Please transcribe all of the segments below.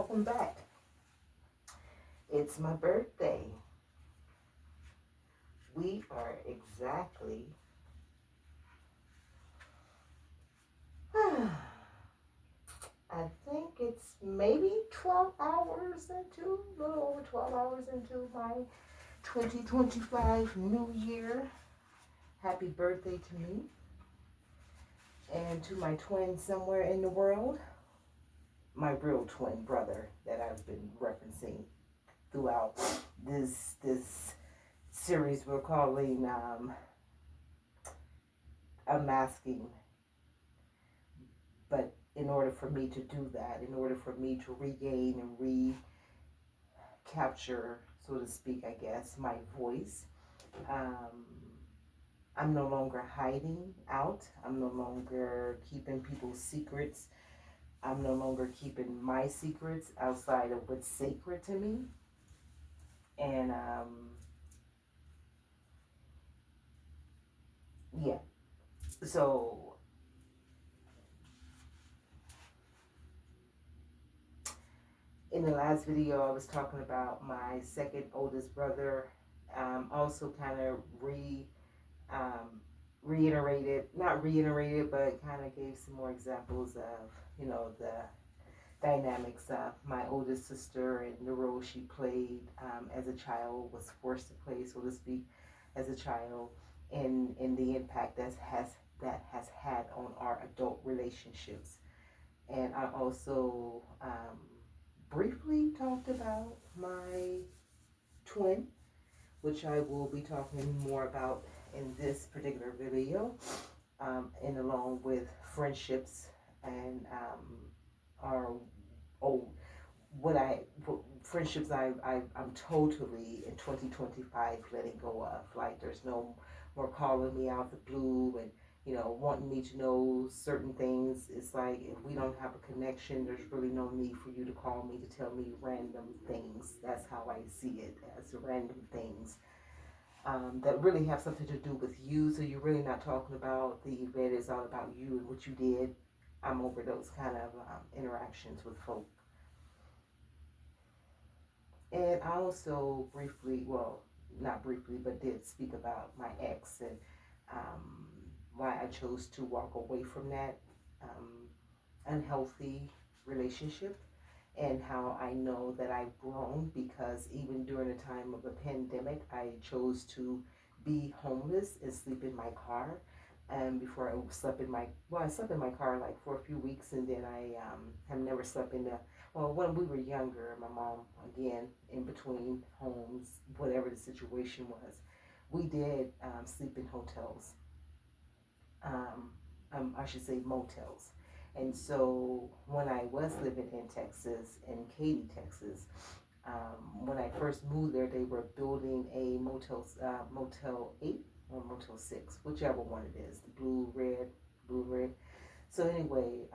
welcome back. It's my birthday. We are exactly I think it's maybe 12 hours into, a little over 12 hours into my 2025 New Year. Happy birthday to me and to my twin somewhere in the world. My real twin brother that I've been referencing throughout this series we're calling Unmasking. But in order for me to do that, in order for me to regain and recapture, so to speak, I guess, my voice, um, I'm no longer hiding out. I'm no longer keeping people's secrets. I'm no longer keeping my secrets outside of what's sacred to me. And yeah, so in the last video, I was talking about my second oldest brother. Also, kind of reiterated, not reiterated, but kind of gave some more examples of, the dynamics of my oldest sister and the role she played as a child, was forced to play, so to speak, as a child, and the impact that has had on our adult relationships. And I also briefly talked about my twin, which I will be talking more about in this particular video, and along with friendships and our old friendships I'm totally in 2025 letting go of. Like, there's no more calling me out the blue and wanting me to know certain things. It's like, if we don't have a connection, there's really no need for you to call me to tell me random things. That's how I see it, as random things that really have something to do with you. So you're really not talking about the event. It's all about you and what you did. I'm over those kind of interactions with folk. And I also briefly, well, not briefly, but did speak about my ex and why I chose to walk away from that unhealthy relationship, and how I know that I've grown, because even during the time of the pandemic, I chose to be homeless and sleep in my car. And before I slept in my car like for a few weeks, and then I have never slept in the, well, when we were younger, my mom, again, in between homes, whatever the situation was, we did sleep in hotels. I should say motels. And so when I was living in Texas, in Katy, Texas, when I first moved there, they were building a Motel 8 or Motel 6, whichever one it is, the blue, red. So anyway,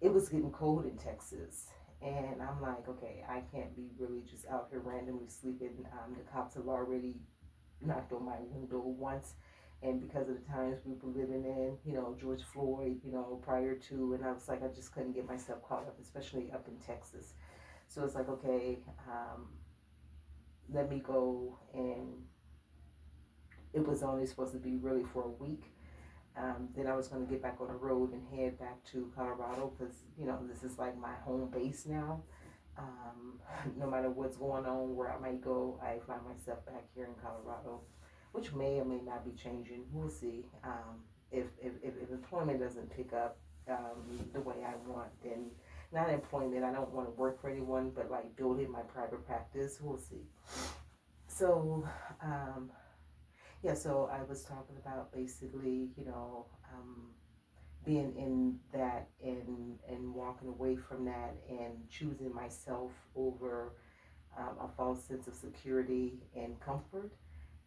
it was getting cold in Texas. And I'm like, okay, I can't be really just out here randomly sleeping. The cops have already knocked on my window once, and because of the times we were living in, George Floyd, prior to, and I was like, I just couldn't get myself caught up, especially up in Texas. So it's like, okay, let me go. And it was only supposed to be really for a week. Then I was going to get back on the road and head back to Colorado, because this is like my home base now. No matter what's going on, where I might go, I find myself back here in Colorado, which may or may not be changing. We'll see. If employment doesn't pick up the way I want, then not employment, I don't want to work for anyone, but like building my private practice, we'll see. So, yeah, so I was talking about basically, being in that, and walking away from that, and choosing myself over a false sense of security and comfort.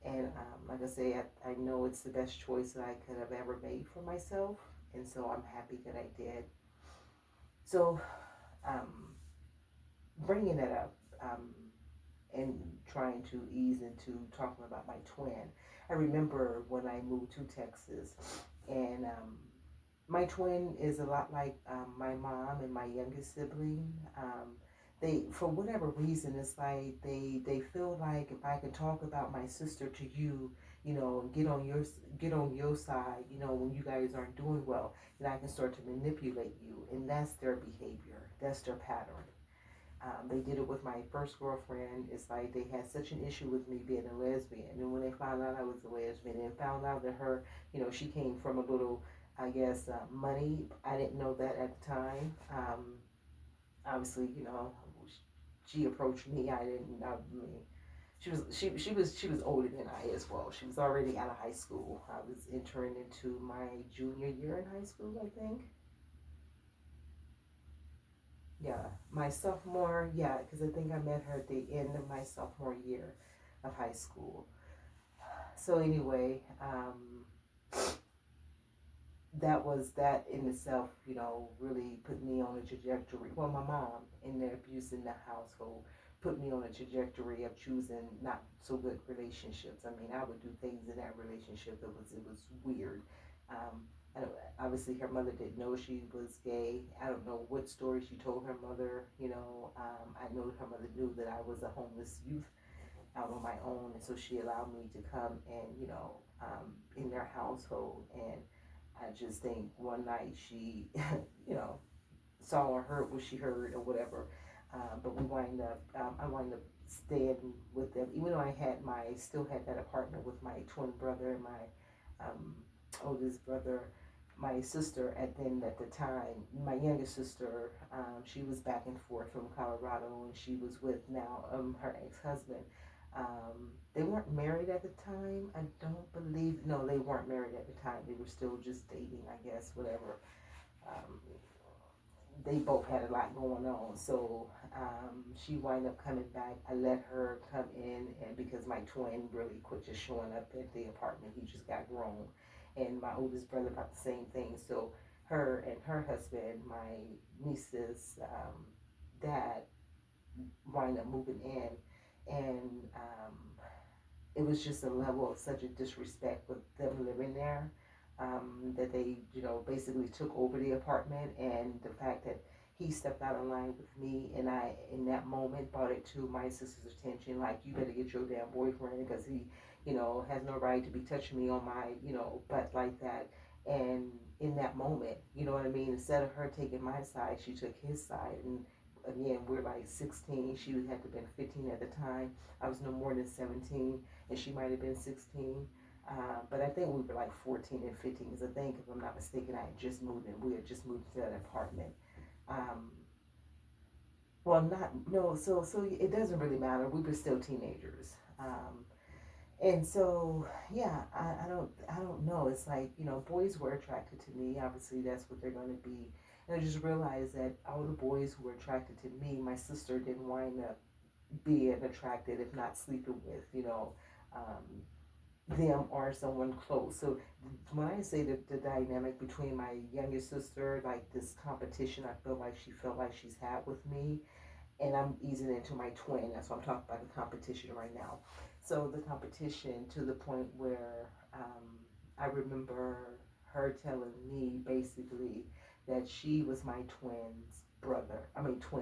And like I say, I know it's the best choice that I could have ever made for myself. And so I'm happy that I did. So bringing that up and trying to ease into talking about my twin, I remember when I moved to Texas, and My twin is a lot like my mom and my youngest sibling. They, for whatever reason, it's like they feel like if I can talk about my sister to you, get on your side, when you guys aren't doing well, then I can start to manipulate you, and that's their behavior. That's their pattern. They did it with my first girlfriend. It's like they had such an issue with me being a lesbian. And when they found out I was a lesbian and found out that her, she came from a little, I guess, money, I didn't know that at the time. Obviously, she approached me. I didn't, I mean, she was older than I as well. She was already out of high school. I was entering into my junior year in high school, I think. Yeah, my sophomore, yeah, because I think I met her at the end of my sophomore year of high school. So anyway, that was that in itself, really put me on a trajectory. Well, my mom and the abuse in the household put me on a trajectory of choosing not so good relationships. I mean, I would do things in that relationship that it was weird. Um, I don't, Obviously, her mother didn't know she was gay. I don't know what story she told her mother. I know her mother knew that I was a homeless youth out on my own, and so she allowed me to come and in their household. And I just think one night she, you know, saw or heard what she heard or whatever. But I wind up staying with them, even though still had that apartment with my twin brother and my oldest brother. My sister at the time, my youngest sister, she was back and forth from Colorado, and she was with now her ex-husband. They weren't married at the time. I don't believe. No, they weren't married at the time. They were still just dating, I guess. Whatever. Um, they both had a lot going on. So she wound up coming back. I let her come in, and because my twin really quit just showing up at the apartment, he just got grown, and my oldest brother about the same thing. So her and her husband, my niece's dad, wind up moving in, and it was just a level of such a disrespect with them living there, that they, basically took over the apartment. And the fact that he stepped out of line with me, and I, in that moment, brought it to my sister's attention, like, you better get your damn boyfriend, because he, has no right to be touching me on my, butt like that. And in that moment, you know what I mean? Instead of her taking my side, she took his side. And again, we're like 16. She had to have been 15 at the time. I was no more than 17, and she might have been 16. But I think we were like 14 and 15, because I think, if I'm not mistaken, I had just moved in. We had just moved to that apartment. Um, well, not no. So it doesn't really matter. We were still teenagers. And so, yeah, I don't know. It's like, boys were attracted to me. Obviously, that's what they're going to be. And I just realized that all the boys who were attracted to me, my sister didn't wind up being attracted, if not sleeping with, them or someone close. So when I say that the dynamic between my youngest sister, like this competition, I feel like she felt like she's had with me, and I'm easing into my twin. That's why I'm talking about the competition right now. So the competition, to the point where I remember her telling me basically that she was my twin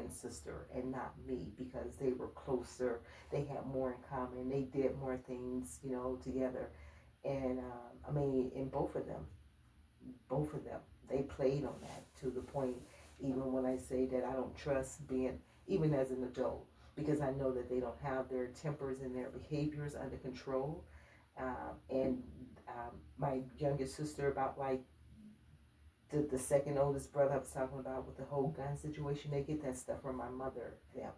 sister, and not me, because they were closer. They had more in common. They did more things, together. And in both of them, they played on that to the point, even when I say that I don't trust being, even as an adult, because I know that they don't have their tempers and their behaviors under control. And my youngest sister, about like the second oldest brother I was talking about with the whole gun situation, they get that stuff from my mother. Them,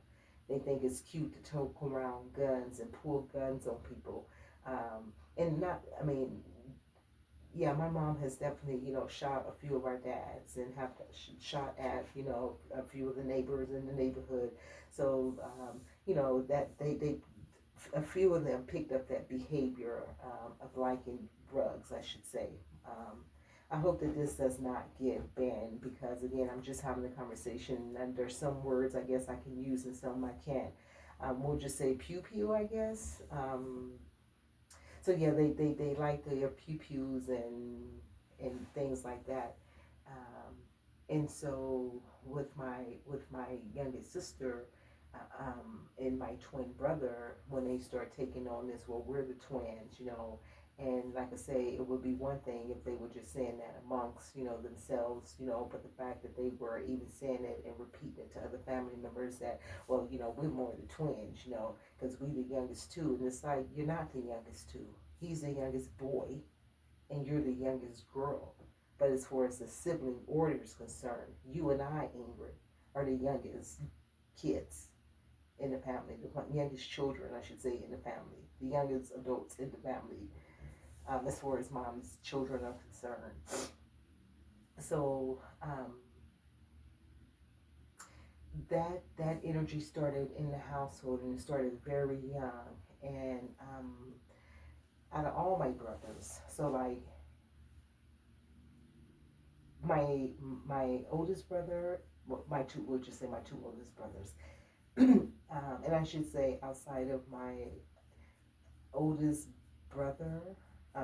they think it's cute to tote around guns and pull guns on people. And not, yeah, my mom has definitely, shot a few of our dads, and have shot at, a few of the neighbors in the neighborhood. So, that they a few of them picked up that behavior, of liking drugs, I should say. Um, I hope that this does not get banned, because, again, I'm just having a conversation, and there's some words I guess I can use and some I can't. We'll just say pew pew, I guess. So yeah, they like their pew pews and things like that. Um, and so with my youngest sister and my twin brother, when they start taking on this, well, we're the twins, and like I say, it would be one thing if they were just saying that amongst, themselves, but the fact that they were even saying it and repeating it to other family members that, well, we're more the twins, because we the youngest two, and it's like, you're not the youngest two. He's the youngest boy, and you're the youngest girl. But as far as the sibling order is concerned, you and I, Ingrid, are the youngest kids in the family, the youngest children, I should say, in the family, the youngest adults in the family, as far as mom's children are concerned. So that energy started in the household, and it started very young. And out of all my brothers, so like my my oldest brother, my two, we'll just say my two oldest brothers, and I should say outside of my oldest brother,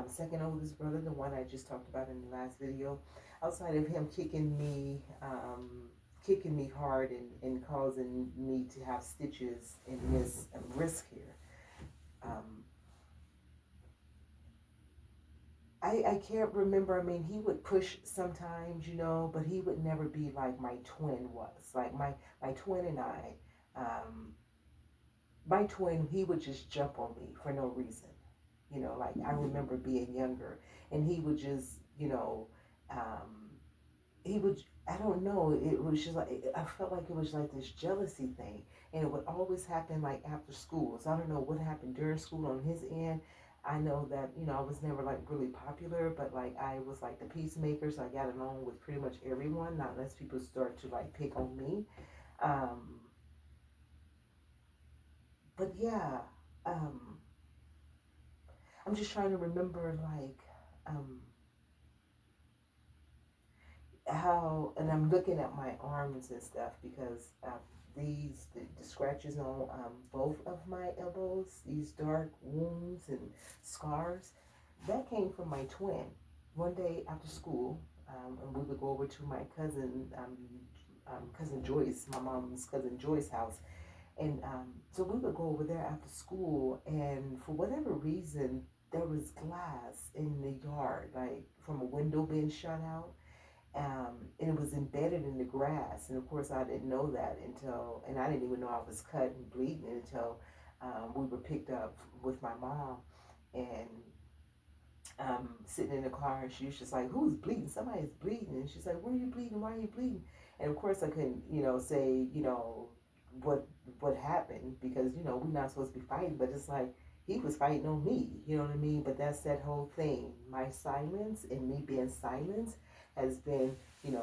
second oldest brother, the one I just talked about in the last video, outside of him kicking me hard and causing me to have stitches in this wrist here. Um, I can't remember. I mean, he would push sometimes, but he would never be like my twin was. Like my twin and I, my twin, he would just jump on me for no reason. Like I remember being younger, and he would just, um, he would. I don't know. It was just like I felt like it was like this jealousy thing, and it would always happen like after school. So I don't know what happened during school on his end. I know that I was never like really popular, but like I was like the peacemaker, so I got along with pretty much everyone. Not unless people start to like pick on me. Um, but yeah, um, I'm just trying to remember like how, and I'm looking at my arms and stuff because the scratches on both of my elbows, these dark wounds and scars, that came from my twin. One day after school, and we would go over to my cousin Joyce, my mom's cousin Joyce's house, and so we would go over there after school, and for whatever reason, there was glass in the yard, like from a window being shut out, and it was embedded in the grass. And of course, I didn't know that and I didn't even know I was cut and bleeding until we were picked up with my mom and sitting in the car. And she was just like, "Who's bleeding? Somebody's bleeding." And she's like, "Where are you bleeding? Why are you bleeding?" And of course, I couldn't, say, what what happened because we're not supposed to be fighting, but it's like he was fighting on me, you know what I mean? But that's that whole thing. My silence and me being silent has been, in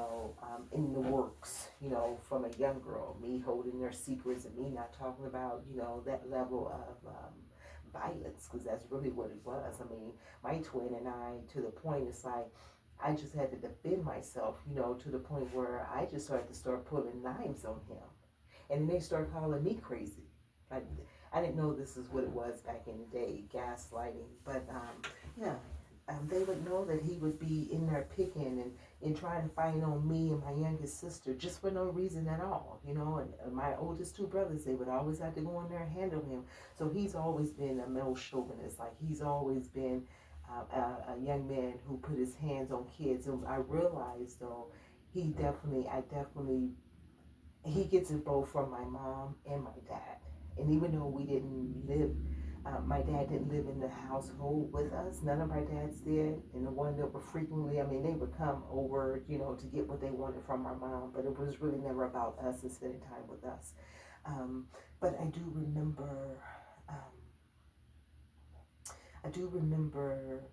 the works, from a young girl, me holding their secrets and me not talking about, that level of violence, because that's really what it was. I mean, my twin and I, to the point, it's like I just had to defend myself, to the point where I just started to start pulling knives on him. And then they started calling me crazy. Like, I didn't know this is what it was back in the day, gaslighting. But yeah, they would know that he would be in there picking and trying to fight on me and my youngest sister just for no reason at all, And my oldest two brothers, they would always have to go in there and handle him. So he's always been a male chauvinist. Like he's always been a young man who put his hands on kids. And I realized though, I definitely he gets it both from my mom and my dad. And even though we didn't live, my dad didn't live in the household with us. None of our dads did. And the one that were frequently, I mean, they would come over, to get what they wanted from our mom. But it was really never about us and spending time with us. Um, but um, I do remember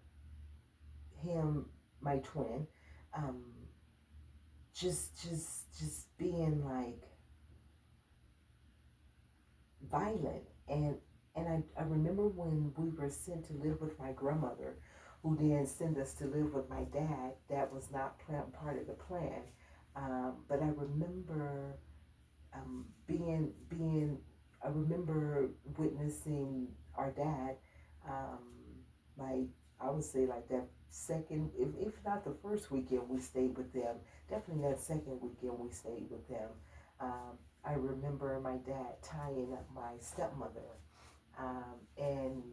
him, my twin, um, just being like violent. And I remember when we were sent to live with my grandmother, who then sent us to live with my dad. That was not part of the plan. But I remember I remember witnessing our dad, um, like I would say like that second, if not the first weekend we stayed with them, definitely that second weekend we stayed with them. I remember my dad tying up my stepmother. And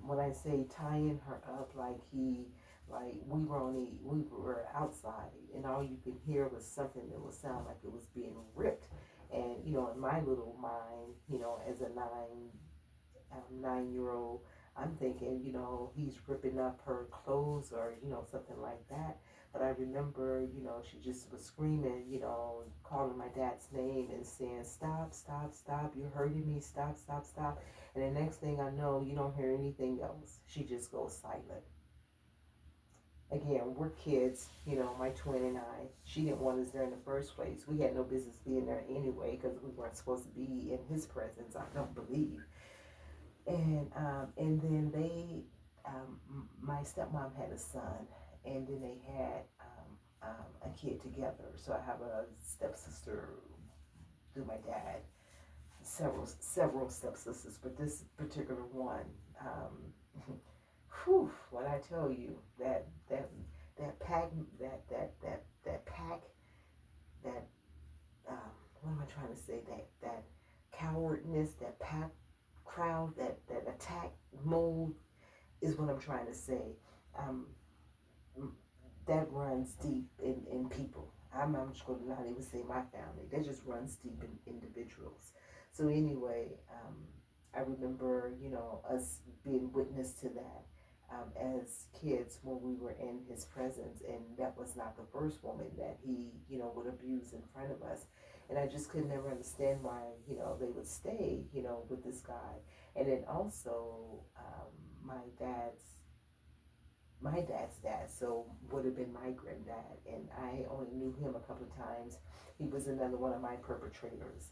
when I say tying her up, like we were outside, and all you could hear was something that would sound like it was being ripped. And in my little mind, as a 9 year old, I'm thinking, he's ripping up her clothes or, something like that. But I remember, she just was screaming, calling my dad's name and saying, stop, stop, stop, you're hurting me, stop, stop, stop. And the next thing I know, you don't hear anything else. She just goes silent. Again, we're kids, my twin and I. She didn't want us there in the first place. We had no business being there anyway because we weren't supposed to be in his presence, I don't believe. And then my stepmom had a son, and then they had a kid together. So I have a stepsister through my dad, several stepsisters, but this particular one, whew, what I tell you, that pack, that pack, that what am I trying to say? That cowardness, that pack crowd, that attack mode is what I'm trying to say. Um, that runs deep in people. I'm just going to not even say my family. That just runs deep in individuals. So anyway, I remember, us being witness to that as kids when we were in his presence, and that was not the first woman that he, would abuse in front of us. And I just could never understand why, they would stay, with this guy. And then also, my dad's my dad's dad, so would have been my granddad, and I only knew him a couple of times. He was another one of my perpetrators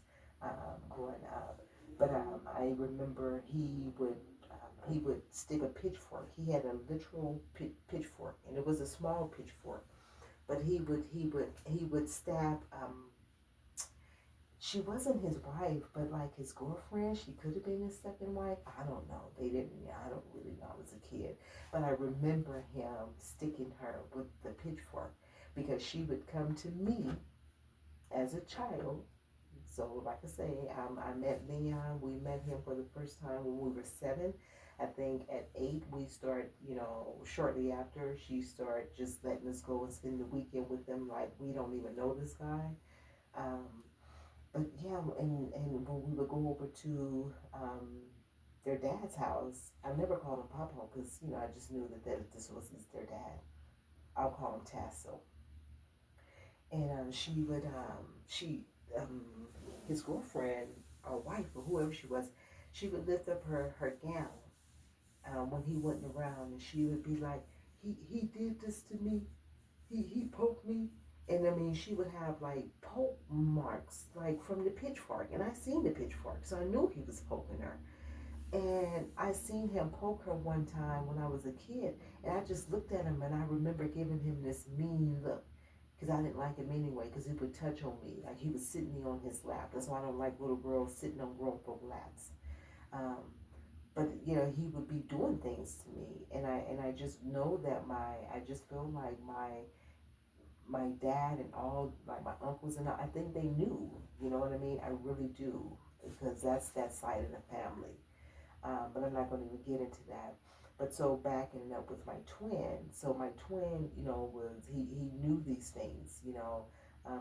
growing up. But I remember he would stick a pitchfork. He had a literal pitchfork, and it was a small pitchfork. But he would stab. She wasn't his wife, but like his girlfriend, she could have been his second wife. I don't know. They didn't. I don't really know. I was a kid, but I remember him sticking her with the pitchfork because she would come to me as a child. So, like I say, I met Leon. We met him for the first time when we were 7. I think at 8 we start. Shortly after she started just letting us go and spend the weekend with them. Like we don't even know this guy. Um, but yeah, and when we would go over to their dad's house, I never called him Papa because I just knew that this was their dad. I'll call him Tasso. And um, his girlfriend or wife or whoever she was, she would lift up her gown when he wasn't around, and she would be like, he did this to me, he poked me. And I mean, she would have like poke marks, like from the pitchfork. And I seen the pitchfork, so I knew he was poking her. And I seen him poke her one time when I was a kid. And I just looked at him, and I remember giving him this mean look. Because I didn't like him anyway, because he would touch on me. Like he was sitting me on his lap. That's why I don't like little girls sitting on grown folk laps. Um, but he would be doing things to me, and I just know that I just feel like my dad and all like my uncles and all, I think they knew, you know what I mean? I really do, because that's that side of the family. But I'm not going to even get into that. But so backing up with my twin, so my twin, was he knew these things,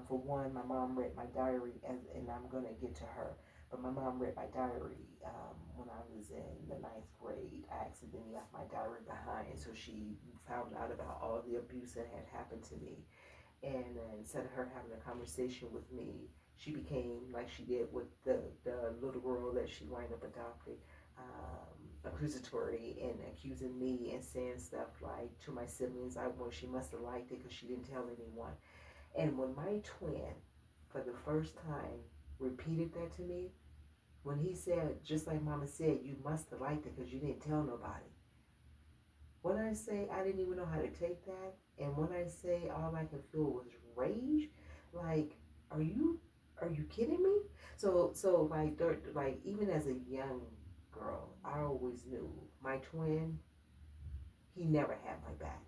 For one, my mom read my diary, and I'm going to get to her. But my mom read my diary when I was in the 9th grade. I accidentally left my diary behind, so she found out about all the abuse that had happened to me. And instead of her having a conversation with me, she became like she did with the little girl that she wound up adopting, accusatory and accusing me and saying stuff like to my siblings. Well, she must have liked it because she didn't tell anyone. And when my twin, for the first time, repeated that to me, when he said, just like Mama said, you must have liked it because you didn't tell nobody. When I say I didn't even know how to take that, and when I say all I could feel was rage, like, are you kidding me? So like even as a young girl, I always knew my twin he never had my back.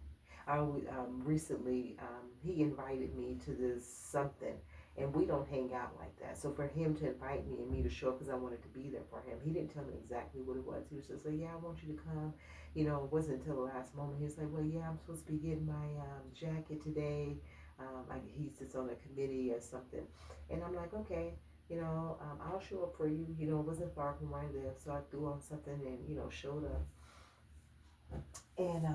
I always, recently, he invited me to this something, and we don't hang out like that. So for him to invite me and me to show up because I wanted to be there for him, he didn't tell me exactly what it was. He was just like, "Yeah, I want you to come." It wasn't until the last moment he was like, "Well, yeah, I'm supposed to be getting my jacket today." He sits on a committee or something, and I'm like, "Okay." I'll show up for you. It wasn't far from where I live, so I threw on something and showed up. And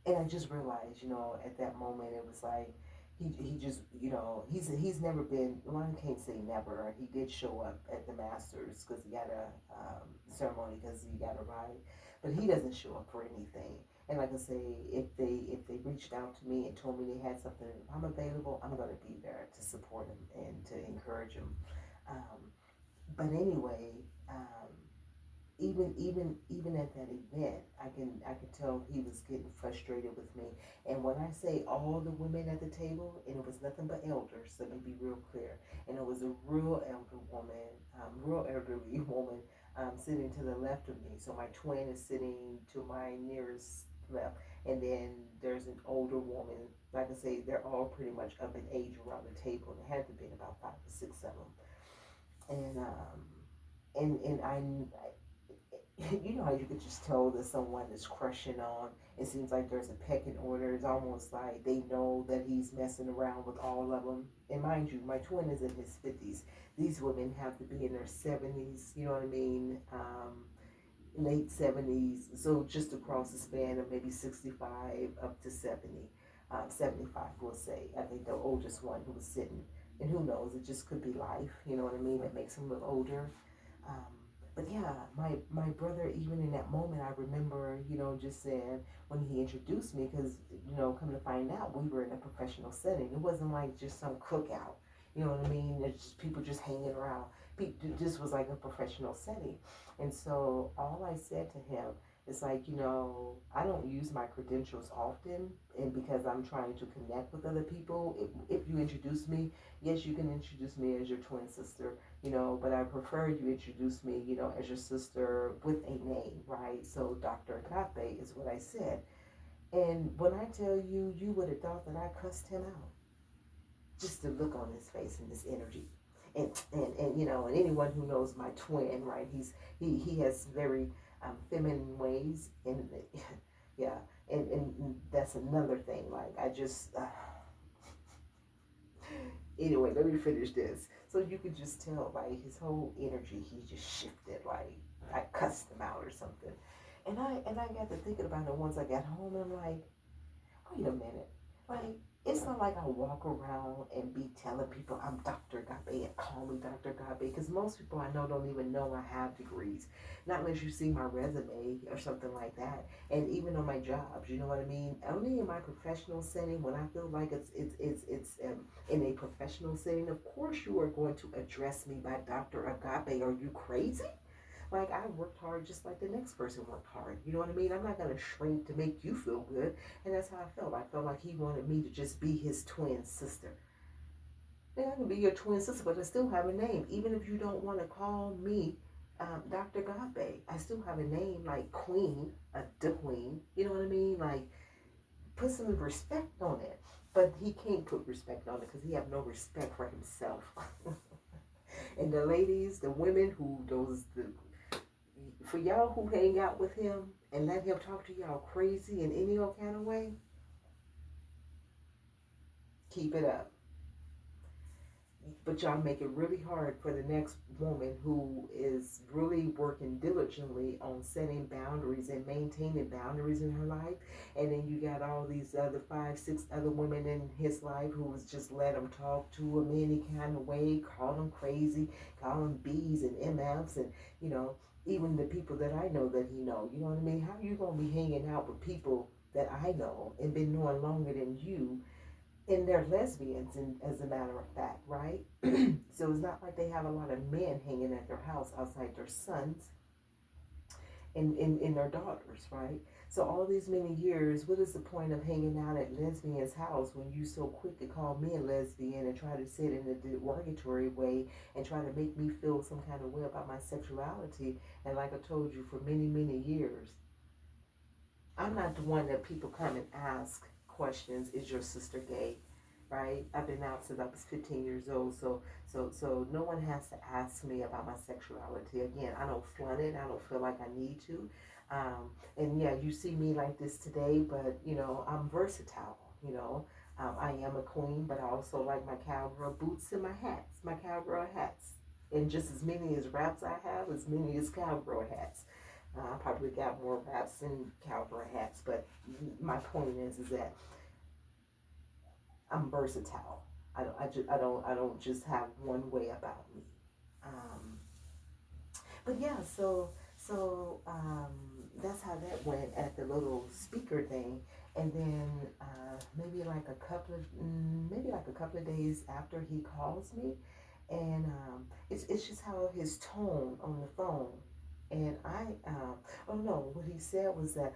I just realized, at that moment, it was like he just, he's never been. Well, I can't say never. He did show up at the Masters because he got a ceremony because he got a ride, but he doesn't show up for anything. And like I say, if they reached out to me and told me they had something, if I'm available, I'm gonna be there to support him and to encourage him. Um, but anyway, even at that event, I can tell he was getting frustrated with me. And when I say all the women at the table, and it was nothing but elders, let me be real clear. And it was a real elderly woman, sitting to the left of me. So my twin is sitting to my nearest left, and then there's an older woman. Like I say, they're all pretty much up in age around the table, and there had to be about 5 or 6 of them. And you know how you could just tell that someone is crushing on. It seems like there's a pecking order. It's almost like they know that he's messing around with all of them. And mind you, my twin is in his 50s. These women have to be in their 70s, you know what I mean? Late 70s. So just across the span of maybe 65 up to 70. 75, we'll say. I think the oldest one who was sitting. And who knows, it just could be life, you know what I mean? That makes him look older. Um, but yeah, my brother, even in that moment, I remember, just saying when he introduced me, because, come to find out, we were in a professional setting. It wasn't like just some cookout, you know what I mean? It's just people just hanging around. This was like a professional setting. And so all I said to him is like, I don't use my credentials often, and because I'm trying to connect with other people, if you introduce me, yes, you can introduce me as your twin sister, but I prefer you introduce me, as your sister with a name, right? So Dr. Agape is what I said. And when I tell you, you would have thought that I cussed him out. Just the look on his face and his energy. And anyone who knows my twin, right? He has very feminine ways, and yeah, and that's another thing. Like I just anyway, let me finish this. So you could just tell, like, his whole energy, he just shifted, like I cussed him out or something. And I got to thinking about it once I got home, and I'm like, wait a minute. Like, it's not like I walk around and be telling people I'm Dr. Gabe and call me Dr. Gabe, because most people I know don't even know I have degrees. Not unless you see my resume or something like that. And even on my jobs, you know what I mean? Only in my professional setting, when I feel like it's in a professional setting, of course you are going to address me by Dr. Agape. Are you crazy? Like, I worked hard just like the next person worked hard. You know what I mean? I'm not gonna shrink to make you feel good. And that's how I felt. I felt like he wanted me to just be his twin sister. Yeah, I can be your twin sister, but I still have a name. Even if you don't want to call me Dr. Gabe, I still have a name like Queen, the Queen. You know what I mean? Like, put some respect on it. But he can't put respect on it because he have no respect for himself. And the ladies, the women who for y'all who hang out with him and let him talk to y'all crazy in any old kind of way, keep it up. But y'all make it really hard for the next woman who is really working diligently on setting boundaries and maintaining boundaries in her life. And then you got all these other 5, 6 other women in his life who was just let him talk to him any kind of way, call him crazy, call him B's and MFs, and even the people that I know that he know. You know what I mean? How you gonna be hanging out with people that I know and been knowing longer than you, and they're lesbians, as a matter of fact, right? So it's not like they have a lot of men hanging at their house outside their sons and their daughters, right? So all these many years, what is the point of hanging out at lesbian's house when you so quick to call me a lesbian and try to say it in a derogatory way and try to make me feel some kind of way about my sexuality? And like I told you, for many, many years, I'm not the one that people come and ask questions. Is your sister gay? Right? I've been out since I was 15 years old, so no one has to ask me about my sexuality. Again, I don't flaunt it. I don't feel like I need to. And yeah, you see me like this today, but I'm versatile. I am a queen, but I also like my cowgirl boots and my hats, my cowgirl hats, and just as many as wraps I have, as many as cowgirl hats. I probably got more wraps than cowboy hats, but my point is that I'm versatile. I don't just have one way about me. Um, but yeah, so that's how that went at the little speaker thing, and then maybe like a couple of days after he calls me, and it's just how his tone on the phone, and oh no, what he said was that